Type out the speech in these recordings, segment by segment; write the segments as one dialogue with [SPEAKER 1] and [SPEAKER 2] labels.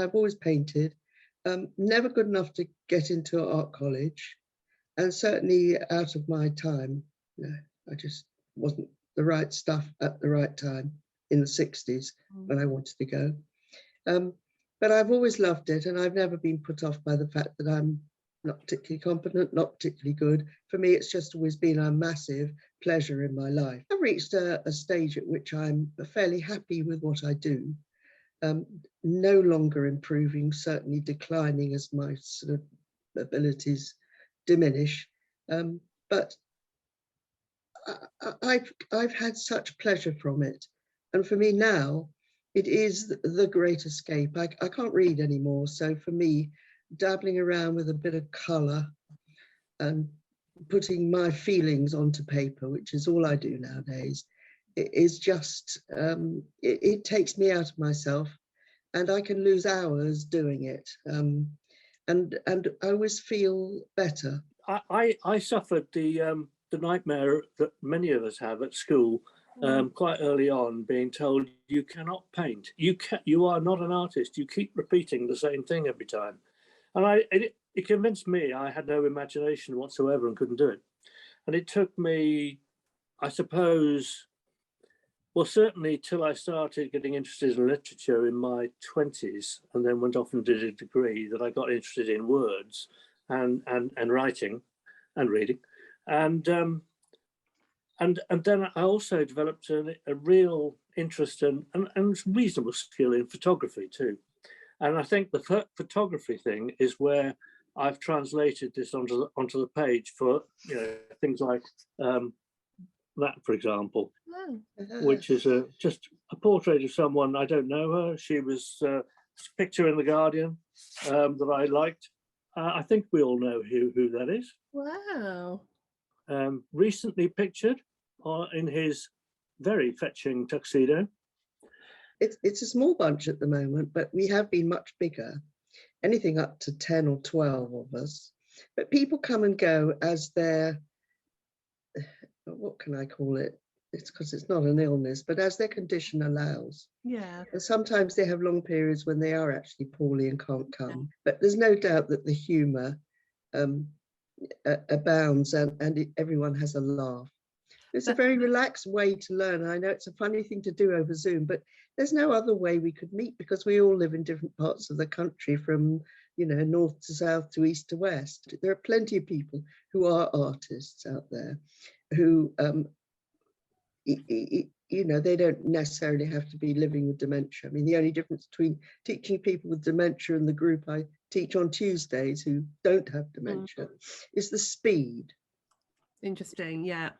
[SPEAKER 1] I've always painted, never good enough to get into art college, and certainly out of my time. No, I just wasn't the right stuff at the right time in the 60s when I wanted to go. But I've always loved it, and I've never been put off by the fact that I'm not particularly competent, not particularly good. For me, it's just always been a massive pleasure in my life. I've reached a stage at which I'm fairly happy with what I do. No longer improving, certainly declining as my sort of abilities diminish. But I've had such pleasure from it. And for me now, it is the great escape. I can't read anymore. So for me, dabbling around with a bit of colour and putting my feelings onto paper, which is all I do nowadays, it is just, it takes me out of myself, and I can lose hours doing it. And I always feel better.
[SPEAKER 2] I suffered the nightmare that many of us have at school quite early on, being told you cannot paint. You are not an artist. You keep repeating the same thing every time. And it convinced me I had no imagination whatsoever and couldn't do it. And it took me, I suppose, well, certainly till I started getting interested in literature in my 20s, and then went off and did a degree, that I got interested in words and writing and reading. And then I also developed a real interest and reasonable skill in photography too. And I think the photography thing is where I've translated this onto the page for, you know, things like that, for example, which is just a portrait of someone. I don't know her. She was a picture in the Guardian that I liked. I think we all know who that is.
[SPEAKER 3] Wow.
[SPEAKER 2] Recently pictured in his very fetching tuxedo.
[SPEAKER 1] It's a small bunch at the moment, but we have been much bigger, anything up to 10 or 12 of us. But people come and go as their, what can I call it? It's because it's not an illness, but as their condition allows.
[SPEAKER 3] Yeah.
[SPEAKER 1] And sometimes they have long periods when they are actually poorly and can't come. But there's no doubt that the humour abounds, and everyone has a laugh. It's a very relaxed way to learn. I know it's a funny thing to do over Zoom, but there's no other way we could meet, because we all live in different parts of the country, from, you know, north to south to east to west. There are plenty of people who are artists out there who, you know, they don't necessarily have to be living with dementia. I mean, the only difference between teaching people with dementia and the group I teach on Tuesdays who don't have dementia is the speed.
[SPEAKER 3] Interesting, yeah.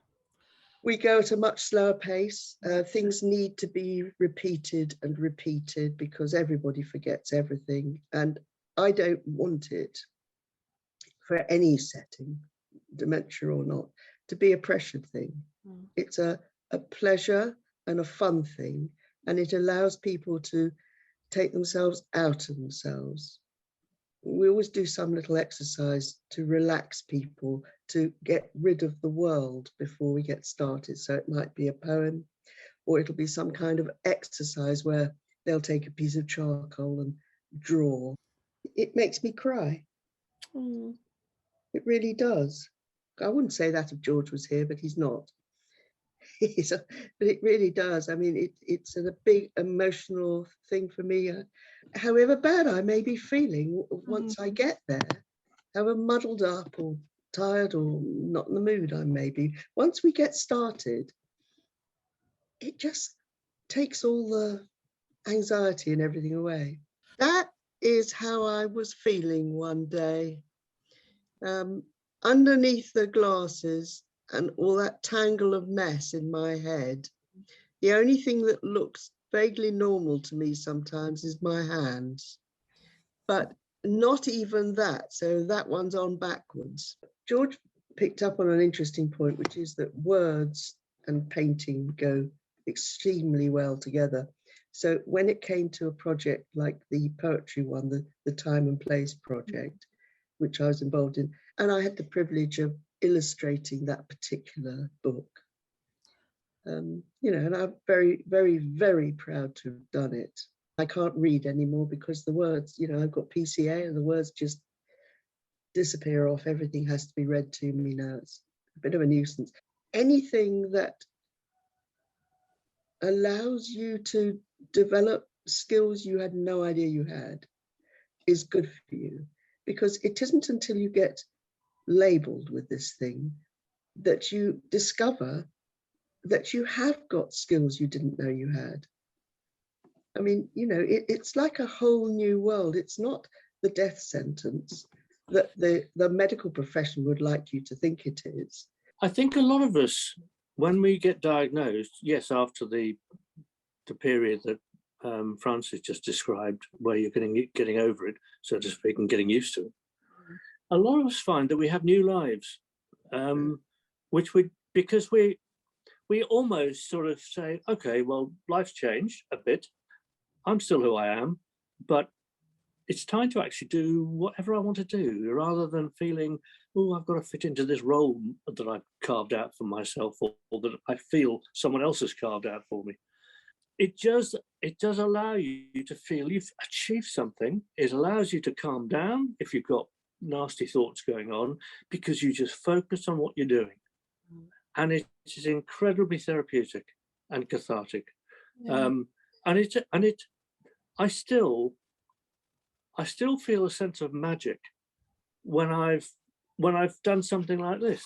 [SPEAKER 1] We go at a much slower pace. Things need to be repeated and repeated because everybody forgets everything. And I don't want it for any setting, dementia or not, to be a pressured thing. It's a pleasure and a fun thing, and it allows people to take themselves out of themselves. We always do some little exercise to relax people, to get rid of the world before we get started. So it might be a poem, or it'll be some kind of exercise where they'll take a piece of charcoal and draw. It makes me cry. It really does. I wouldn't say that if George was here, but he's not. But it really does. I mean, it's a big emotional thing for me. However bad I may be feeling, once I get there, however muddled up or tired or not in the mood I may be, once we get started, it just takes all the anxiety and everything away. That is how I was feeling one day. Underneath the glasses and all that tangle of mess in my head, the only thing that looks vaguely normal to me sometimes is my hands, but not even that. So that one's on backwards. George picked up on an interesting point, which is that words and painting go extremely well together. So when it came to a project like the poetry one, the Time and Place project, which I was involved in, and I had the privilege of illustrating that particular book. You know, and I'm very, very, very proud to have done it. I can't read anymore because the words, you know, I've got PCA and the words just disappear off. Everything has to be read to me now. It's a bit of a nuisance. Anything that allows you to develop skills you had no idea you had is good for you, because it isn't until you get labeled with this thing that you discover that you have got skills you didn't know you had. I mean, you know, it's like a whole new world. It's not the death sentence that the medical profession would like you to think it is.
[SPEAKER 2] I think a lot of us, when we get diagnosed, yes, after the period that Francis just described, where you're getting over it, so to speak, and getting used to it, a lot of us find that we have new lives, which because we almost sort of say, okay, well, life's changed a bit. I'm still who I am, but it's time to actually do whatever I want to do, rather than feeling, oh, I've got to fit into this role that I've carved out for myself, or that I feel someone else has carved out for me. It does allow you to feel you've achieved something. It allows you to calm down if you've got nasty thoughts going on, because you just focus on what you're doing. And it is incredibly therapeutic and cathartic.
[SPEAKER 3] Yeah.
[SPEAKER 2] I still feel a sense of magic when I've done something like this.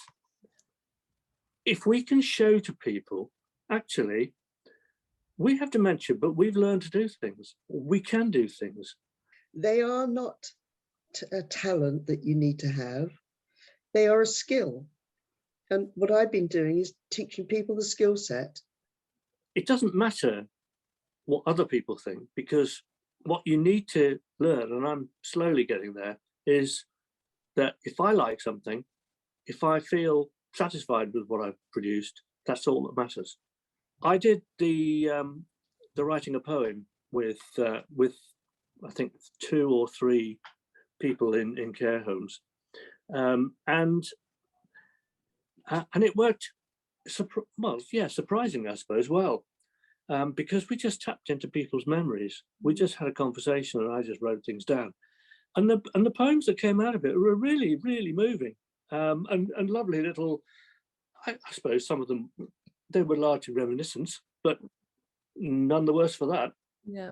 [SPEAKER 2] If we can show to people, actually, we have dementia, but we've learned to do things. We can do things.
[SPEAKER 1] They are not a talent that you need to have. They are a skill. And what I've been doing is teaching people the skill set.
[SPEAKER 2] It doesn't matter what other people think, because what you need to learn, and I'm slowly getting there, is that if I like something, if I feel satisfied with what I've produced, that's all that matters. I did the writing a poem with I think 2 or 3 people in care homes, and it worked. Surprisingly, I suppose. Well, because we just tapped into people's memories. We just had a conversation, and I just wrote things down, and the poems that came out of it were really, really moving, and lovely little. I suppose some of them, they were largely reminiscence, but none the worse for that.
[SPEAKER 3] Yeah.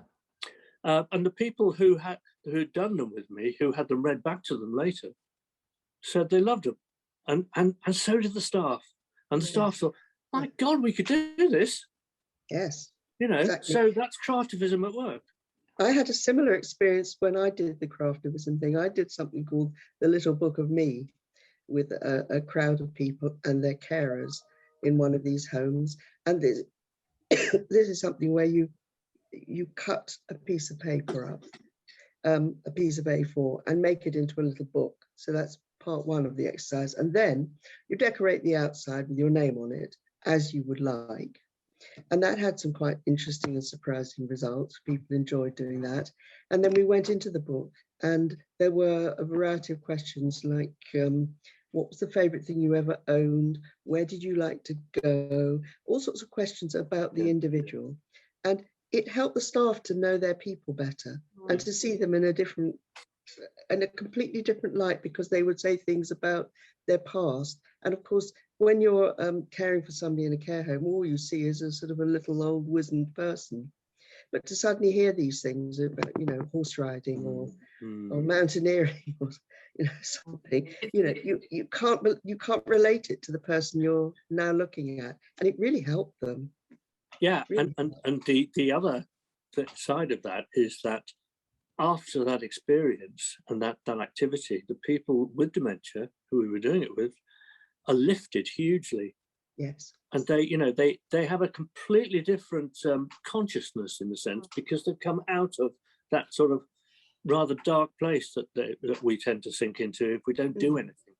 [SPEAKER 2] And the people who'd done them with me, who had them read back to them later, said they loved them, and so did the staff. And the staff thought, my God, we could do this.
[SPEAKER 1] Yes.
[SPEAKER 2] You know,
[SPEAKER 1] exactly.
[SPEAKER 2] So that's craftivism at work.
[SPEAKER 1] I had a similar experience when I did the craftivism thing. I did something called the Little Book of Me with a crowd of people and their carers in one of these homes. And this is something where you cut a piece of paper up, a piece of A4, and make it into a little book. So that's part 1 of the exercise. And then you decorate the outside with your name on it as you would like. And that had some quite interesting and surprising results. People enjoyed doing that. And then we went into the book, and there were a variety of questions like, what was the favorite thing you ever owned? Where did you like to go? All sorts of questions about the individual. And it helped the staff to know their people better and to see them in a completely different light, because they would say things about their past. And of course, when you're caring for somebody in a care home, all you see is a sort of a little old wizened person. But to suddenly hear these things about, you know, horse riding or mountaineering or, you know, something, you know, you can't relate it to the person you're now looking at, and it really helped them.
[SPEAKER 2] Yeah,
[SPEAKER 1] Really.
[SPEAKER 2] and the other side of that is that after that experience and that activity, the people with dementia who we were doing it with are lifted hugely.
[SPEAKER 1] Yes.
[SPEAKER 2] And they have a completely different consciousness, in a sense, because they've come out of that sort of rather dark place that we tend to sink into if we don't do anything.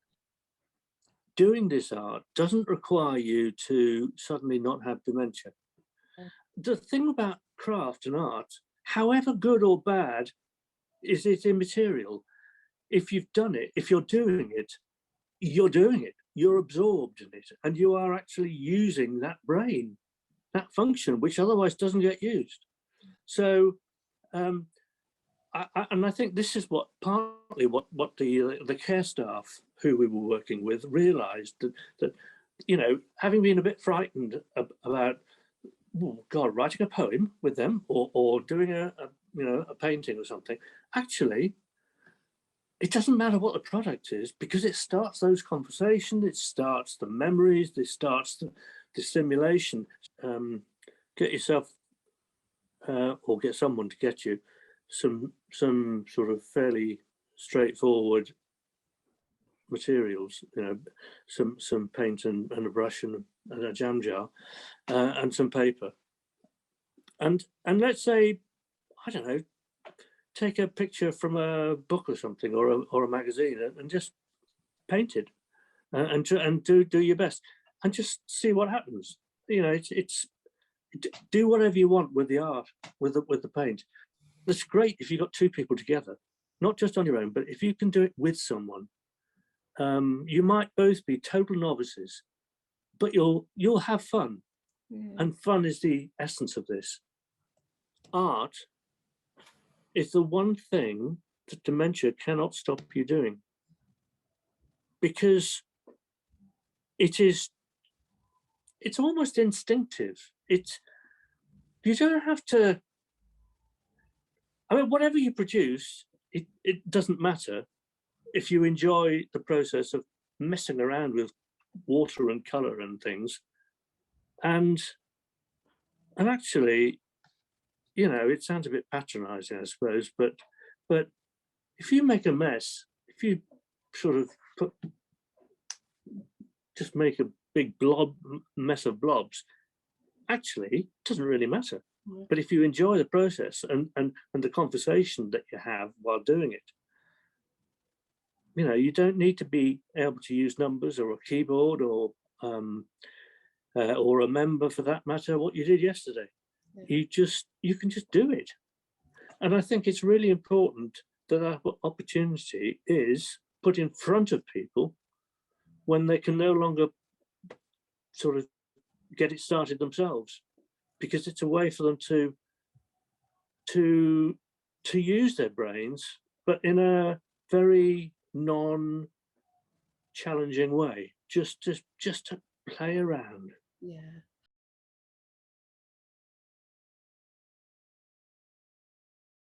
[SPEAKER 2] Doing this art doesn't require you to suddenly not have dementia. The thing about craft and art, however good or bad, is it's immaterial. If you've done it, if you're doing it, you're doing it. You're absorbed in it, and you are actually using that brain, that function, which otherwise doesn't get used. So And I think this is what partly what the care staff who we were working with realised that you know, having been a bit frightened about, oh God, writing a poem with them or doing a painting or something, actually, it doesn't matter what the product is, because it starts those conversations, it starts the memories, it starts the stimulation. Get yourself or get someone to get you some sort of fairly straightforward materials, you know, some paint and a brush and a jam jar and some paper, and let's say, I don't know, take a picture from a book or something, or a magazine, and just paint it, and do your best, and just see what happens. You know, it's do whatever you want with the art, with the paint. It's great if you've got two people together, not just on your own, but if you can do it with someone. You might both be total novices, but you'll have fun.
[SPEAKER 3] Yeah.
[SPEAKER 2] And fun is the essence of this. Art is the one thing that dementia cannot stop you doing, because it's almost instinctive. You don't have to, I mean, whatever you produce, it doesn't matter if you enjoy the process of messing around with water and color and things. And actually, you know, it sounds a bit patronizing, I suppose, but if you make a mess, if you sort of just make a big mess of blobs, actually, it doesn't really matter.
[SPEAKER 3] Yeah.
[SPEAKER 2] But if you enjoy the process and the conversation that you have while doing it, you know, you don't need to be able to use numbers or a keyboard or remember, for that matter, what you did yesterday.
[SPEAKER 3] Yeah.
[SPEAKER 2] You can just do it. And I think it's really important that that opportunity is put in front of people when they can no longer sort of get it started themselves, because it's a way for them to use their brains, but in a very non-challenging way, just to play around.
[SPEAKER 3] Yeah.